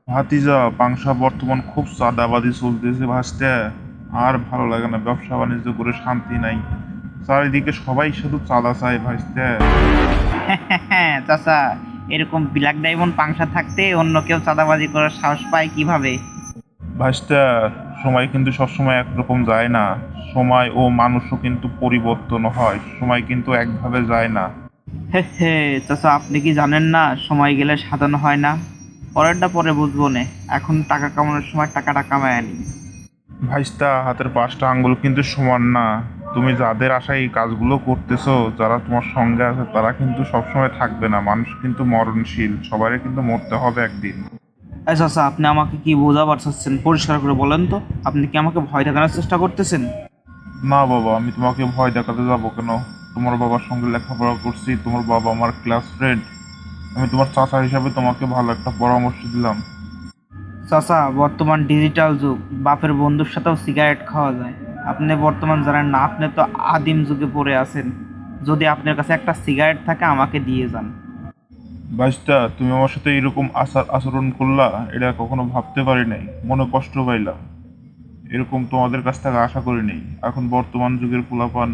ভাতিজা, পাংশা বর্তমান খুব চাঁদাবাজি চলতেছে ভাসতে। আর ভালো লাগে না, ব্যবসা বাণিজ্য করে শান্তি নাই। চারিদিকে সবাই শুধু চাঁদা চায় ভাসতে। হ্যাঁ চাচা, এরকম ব্ল্যাক ডায়মন্ড পাংশা থাকতে অন্য কেউ চাঁদাবাজি করার সাহস পায় কিভাবে? ভাসতে, সময় কিন্তু সবসময় একরকম যায় না। সময় ও মানুষও কিন্তু পরিবর্তন হয়, সময় কিন্তু একভাবে যায় না। হে হে, চাচা আপনি কি জানেন না সময় গেলে সাজানো হয় না? পরেরটা পরে বুঝবো নে, এখন টাকা কামানোর সময় টাকাটা কামায় আনি। ভাইস্তা, হাতের পাঁচটা আঙ্গুল কিন্তু সমান না। তুমি যাদের আশায় এই কাজগুলো করতেছো, যারা তোমার সঙ্গে আছে, তারা কিন্তু সবসময় থাকবে না। মানুষ কিন্তু মরণশীল, সবারই কিন্তু মরতে হবে একদিন। এই চাচা, আপনি আমাকে কি বোঝাবার চাচ্ছেন? পরিষ্কার করে বলেন তো, আপনি কি আমাকে ভয় দেখানোর চেষ্টা করতেছেন? না বাবা, আমি তোমাকে ভয় দেখাতে যাবো কেন? তোমার বাবার সঙ্গে লেখাপড়া করছি, তোমার বাবা আমার ক্লাস ফ্রেন্ড। আমি তোমার চাচা হিসাবে তোমাকে ভালো একটা পরামর্শ দিলাম। চাচা, বর্তমান ডিজিটাল যুগ, বাপের বন্ধুর সাথেও সিগারেট খাওয়া যায়। আপনি বর্তমান জানেন না, আপনি তো আদিম যুগে পড়ে আছেন। যদি আপনার কাছে একটা সিগারেট থাকে আমাকে দিয়ে যান। ভাইস্তা, তুমি আমার সাথে এরকম আচরণ করলা, এটা কখনো ভাবতে পারি নাই, মনে কষ্ট পাইলাম। এরকম তোমাদের কাছ থেকে আশা করি নাই। এখন বর্তমান যুগের পোলাপান